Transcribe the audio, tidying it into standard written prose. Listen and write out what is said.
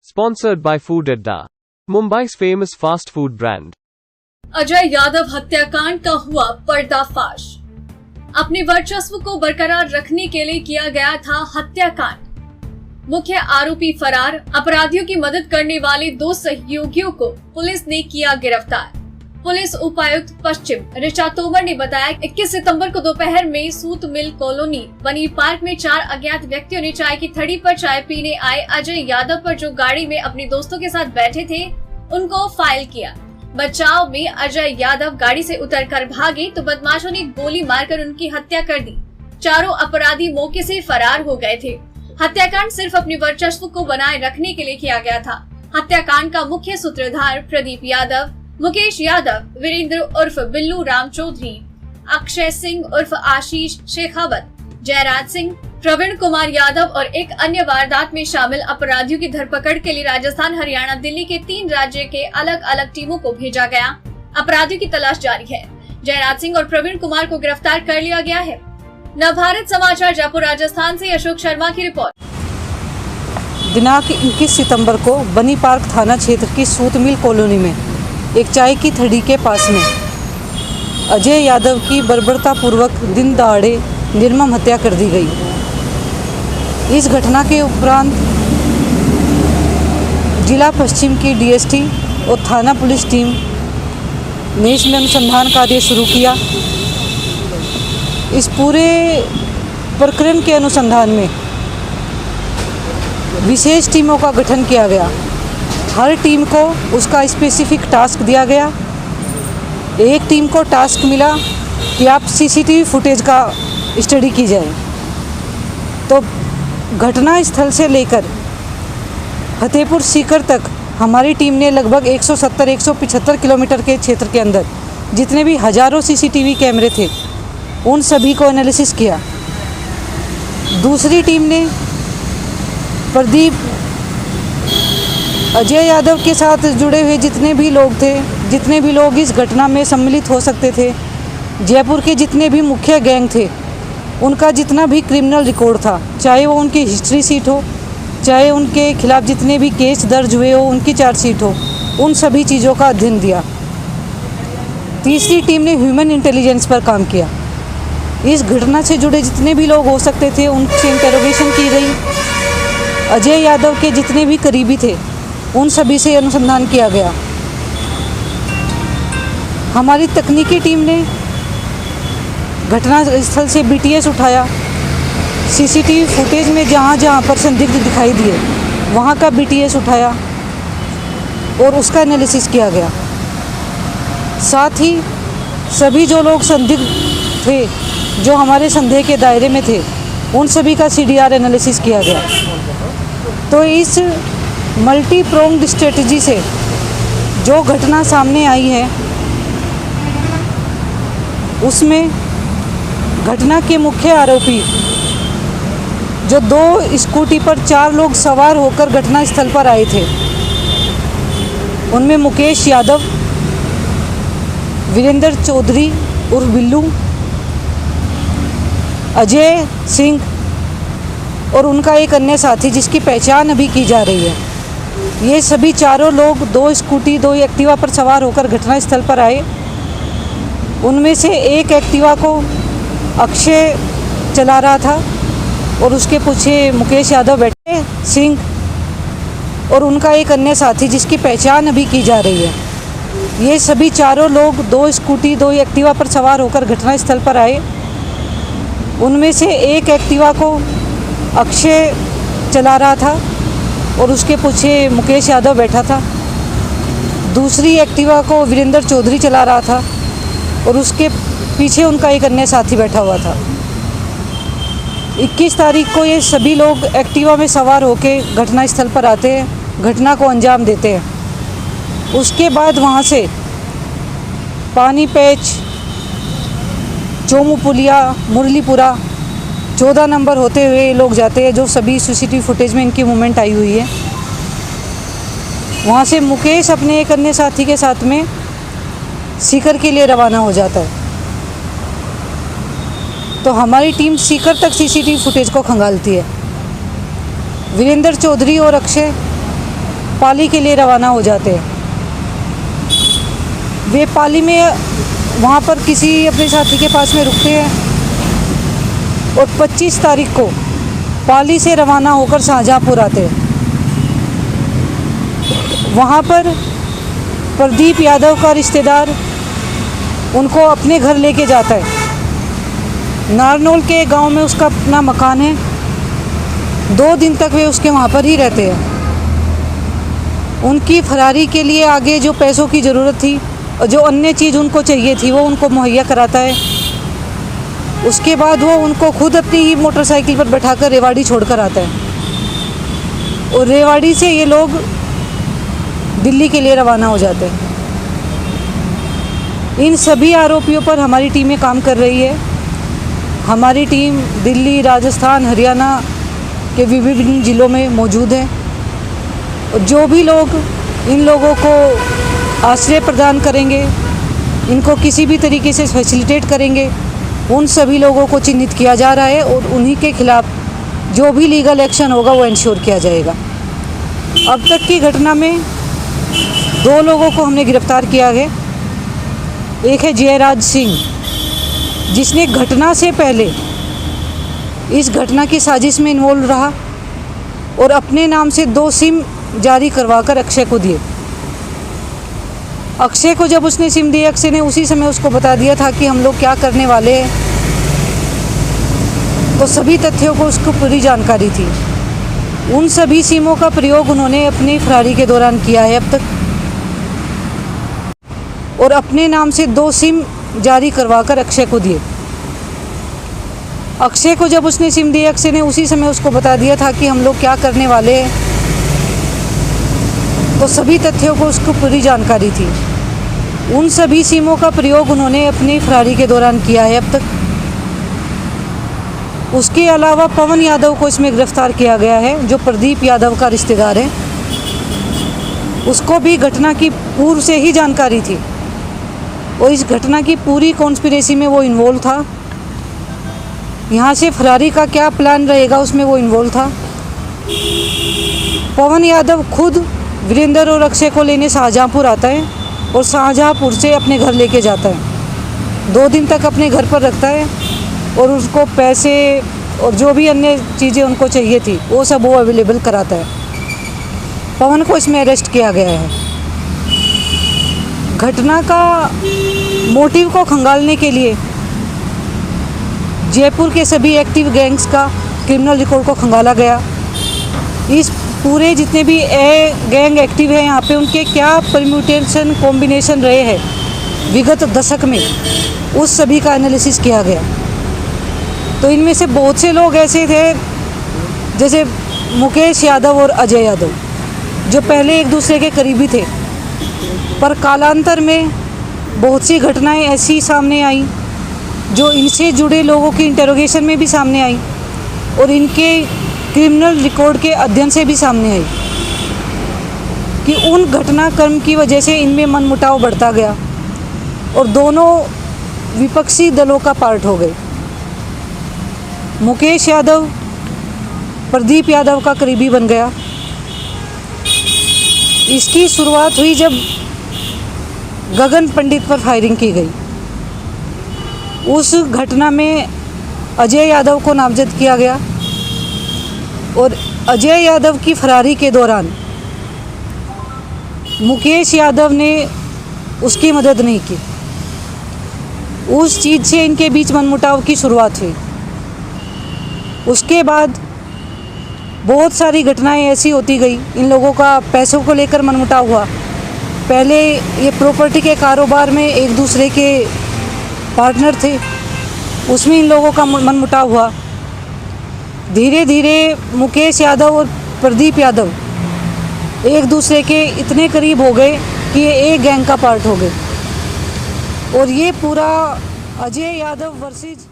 Sponsored by Food Adda, Mumbai's famous fast food brand. Ajay Yadav हत्याकांड का हुआ पर्दाफाश। अपने वर्चस्व को बरकरार रखने के लिए किया गया था हत्याकांड। मुख्य आरोपी फरार, अपराधियों की मदद करने वाले 2 सहयोगियों को पुलिस ने किया गिरफ्तार। पुलिस उपायुक्त पश्चिम ऋचा तोमर ने बताया 21 सितंबर को दोपहर में सूत मिल कॉलोनी बनी पार्क में 4 अज्ञात व्यक्तियों ने चाय की थड़ी पर चाय पीने आए अजय यादव पर, जो गाड़ी में अपने दोस्तों के साथ बैठे थे, उनको फायर किया। बचाव में अजय यादव गाड़ी से उतरकर भागे तो बदमाशों ने गोली मारकर उनकी हत्या कर दी। चारों अपराधी मौके से फरार हो गए थे। हत्याकांड सिर्फ अपने वर्चस्व को बनाए रखने के लिए किया गया था। हत्याकांड का मुख्य सूत्रधार प्रदीप यादव, मुकेश यादव, वीरेंद्र उर्फ बिल्लू राम चौधरी, अक्षय सिंह उर्फ आशीष शेखावत, जयराज सिंह, प्रवीण कुमार यादव और एक अन्य वारदात में शामिल अपराधियों की धरपकड़ के लिए राजस्थान, हरियाणा, दिल्ली के 3 राज्य के अलग अलग टीमों को भेजा गया। अपराधियों की तलाश जारी है। जयराज सिंह और प्रवीण कुमार को गिरफ्तार कर लिया गया है। नवभारत समाचार जयपुर राजस्थान से अशोक शर्मा की रिपोर्ट। दिनांक 21 सितंबर को बनी पार्क थाना क्षेत्र की सूत मिल कॉलोनी में एक चाय की थड़ी के पास में अजय यादव की बर्बरतापूर्वक दिन दहाड़े निर्मम हत्या कर दी गई। इस घटना के उपरांत जिला पश्चिम की डीएसटी और थाना पुलिस टीम ने इसमें अनुसंधान कार्य शुरू किया। इस पूरे प्रकरण के अनुसंधान में विशेष टीमों का गठन किया गया। हर टीम को उसका स्पेसिफिक टास्क दिया गया। एक टीम को टास्क मिला कि आप सीसीटीवी फुटेज का स्टडी की जाए। तो घटना स्थल से लेकर फतेहपुर सीकर तक हमारी टीम ने लगभग 170-175 किलोमीटर के क्षेत्र के अंदर जितने भी हजारों सीसीटीवी कैमरे थे उन सभी को एनालिसिस किया। दूसरी टीम ने प्रदीप, अजय यादव के साथ जुड़े हुए जितने भी लोग थे, जितने भी लोग इस घटना में सम्मिलित हो सकते थे, जयपुर के जितने भी मुख्य गैंग थे, उनका जितना भी क्रिमिनल रिकॉर्ड था, चाहे वो उनकी हिस्ट्री सीट हो, चाहे उनके खिलाफ जितने भी केस दर्ज हुए हो, उनकी चार्जशीट हो, उन सभी चीज़ों का अध्ययन दिया। तीसरी टीम ने ह्यूमन इंटेलिजेंस पर काम किया। इस घटना से जुड़े जितने भी लोग हो सकते थे उनसे इंटेरोगेशन की गई। अजय यादव के जितने भी करीबी थे उन सभी से अनुसंधान किया गया। हमारी तकनीकी टीम ने घटना स्थल से बीटीएस उठाया। सीसीटीवी फुटेज में जहाँ जहाँ पर संदिग्ध दिखाई दिए वहाँ का बीटीएस उठाया और उसका एनालिसिस किया गया। साथ ही सभी जो लोग संदिग्ध थे, जो हमारे संदेह के दायरे में थे, उन सभी का सीडीआर एनालिसिस किया गया। तो इस मल्टी प्रोंग्ड स्ट्रेटजी से जो घटना सामने आई है उसमें घटना के मुख्य आरोपी, जो 2 स्कूटी पर 4 लोग सवार होकर घटना स्थल पर आए थे, उनमें मुकेश यादव, वीरेंद्र चौधरी उर्फ बिल्लू, अजय सिंह और उनका एक अन्य साथी जिसकी पहचान अभी की जा रही है। ये सभी चारों लोग 2 स्कूटी 2 एक्टिवा पर सवार होकर घटना स्थल पर आए। उनमें से एक एक्टिवा को अक्षय चला रहा था और उसके पीछे मुकेश यादव बैठे सिंह और उनका एक अन्य साथी जिसकी पहचान अभी की जा रही है। ये सभी चारों लोग 2 स्कूटी 2 एक्टिवा पर सवार होकर घटना स्थल पर आए। उनमें से एक एक्टिवा को अक्षय चला रहा था और उसके पीछे मुकेश यादव बैठा था। दूसरी एक्टिवा को वीरेंद्र चौधरी चला रहा था और उसके पीछे उनका एक अन्य साथी बैठा हुआ था। 21 तारीख को ये सभी लोग एक्टिवा में सवार होकर घटना स्थल पर आते हैं, घटना को अंजाम देते हैं। उसके बाद वहाँ से पानी पैच, चोमू पुलिया, मुरलीपुरा 14 नंबर होते हुए लोग जाते हैं, जो सभी सीसीटीवी फुटेज में इनकी मूवमेंट आई हुई है। वहाँ से मुकेश अपने एक अन्य साथी के साथ में सीकर के लिए रवाना हो जाता है। तो हमारी टीम सीकर तक सीसीटीवी फुटेज को खंगालती है। वीरेंद्र चौधरी और अक्षय पाली के लिए रवाना हो जाते हैं। वे पाली में वहाँ पर किसी अपने साथी के पास में रुकते हैं और 25 तारीख को पाली से रवाना होकर शाहजहाँपुर आते हैं। वहाँ पर प्रदीप यादव का रिश्तेदार उनको अपने घर लेके जाता है। नारनौल के गांव में उसका अपना मकान है। 2 दिन तक वे उसके वहाँ पर ही रहते हैं। उनकी फरारी के लिए आगे जो पैसों की ज़रूरत थी और जो अन्य चीज़ उनको चाहिए थी वो उनको मुहैया कराता है। उसके बाद वो उनको खुद अपनी ही मोटरसाइकिल पर बैठाकर रेवाड़ी छोड़कर आता है और रेवाड़ी से ये लोग दिल्ली के लिए रवाना हो जाते हैं। इन सभी आरोपियों पर हमारी टीमें काम कर रही है। हमारी टीम दिल्ली, राजस्थान, हरियाणा के विभिन्न ज़िलों में मौजूद है। और जो भी लोग इन लोगों को आश्रय प्रदान करेंगे, इनको किसी भी तरीके से फैसिलिटेट करेंगे, उन सभी लोगों को चिन्हित किया जा रहा है और उन्हीं के खिलाफ जो भी लीगल एक्शन होगा वो इंश्योर किया जाएगा। अब तक की घटना में 2 लोगों को हमने गिरफ्तार किया है। एक है जयराज सिंह, जिसने घटना से पहले इस घटना की साजिश में इन्वॉल्व रहा और अपने नाम से 2 सिम जारी करवाकर अक्षय को दिए। अक्षय को जब उसने सिम दिए, अक्षय ने उसी समय उसको बता दिया था कि हम लोग क्या करने वाले हैं, तो सभी तथ्यों को उसको पूरी जानकारी थी। उन सभी सिमों का प्रयोग उन्होंने अपनी फरारी के दौरान किया है अब तक और अपने नाम से 2 सिम जारी करवाकर अक्षय को दिए। अक्षय को जब उसने सिम दिए, अक्षय ने उसी समय उसको बता दिया था कि हम लोग क्या करने वाले हैं, तो सभी तथ्यों को उसको पूरी जानकारी थी। उन सभी सिमों का प्रयोग उन्होंने अपनी फरारी के दौरान किया है अब तक। उसके अलावा पवन यादव को इसमें गिरफ्तार किया गया है, जो प्रदीप यादव का रिश्तेदार है। उसको भी घटना की पूर्व से ही जानकारी थी और इस घटना की पूरी कॉन्स्पिरेसी में वो इन्वॉल्व था। यहाँ से फरारी का क्या प्लान रहेगा उसमें वो इन्वॉल्व था। पवन यादव खुद वीरेंद्र और अक्षय को लेने शाहजहाँपुर आता है और शाहजहाँपुर से अपने घर लेके जाता है। 2 दिन तक अपने घर पर रखता है और उसको पैसे और जो भी अन्य चीज़ें उनको चाहिए थी वो सब वो अवेलेबल कराता है। पवन को इसमें अरेस्ट किया गया है। घटना का मोटिव को खंगालने के लिए जयपुर के सभी एक्टिव गैंग्स का क्रिमिनल रिकॉर्ड को खंगाला गया। इस पूरे जितने भी गैंग एक्टिव है यहाँ पे, उनके क्या परम्यूटेशन कॉम्बिनेशन रहे हैं विगत दशक में, उस सभी का एनालिसिस किया गया। तो इनमें से बहुत से लोग ऐसे थे जैसे मुकेश यादव और अजय यादव, जो पहले एक दूसरे के करीबी थे, पर कालांतर में बहुत सी घटनाएं ऐसी सामने आई जो इनसे जुड़े लोगों की इंटरोगेशन में भी सामने आई और इनके क्रिमिनल रिकॉर्ड के अध्ययन से भी सामने आई कि उन घटनाक्रम की वजह से इनमें मनमुटाव बढ़ता गया और दोनों विपक्षी दलों का पार्ट हो गए। मुकेश यादव प्रदीप यादव का करीबी बन गया। इसकी शुरुआत हुई जब गगन पंडित पर फायरिंग की गई। उस घटना में अजय यादव को नामजद किया गया और अजय यादव की फरारी के दौरान मुकेश यादव ने उसकी मदद नहीं की। उस चीज़ से इनके बीच मनमुटाव की शुरुआत हुई। उसके बाद बहुत सारी घटनाएं ऐसी होती गई, इन लोगों का पैसों को लेकर मनमुटाव हुआ। पहले ये प्रॉपर्टी के कारोबार में एक दूसरे के पार्टनर थे, उसमें इन लोगों का मनमुटाव हुआ। धीरे धीरे मुकेश यादव और प्रदीप यादव एक दूसरे के इतने करीब हो गए कि ये एक गैंग का पार्ट हो गए और ये पूरा अजय यादव वर्सेस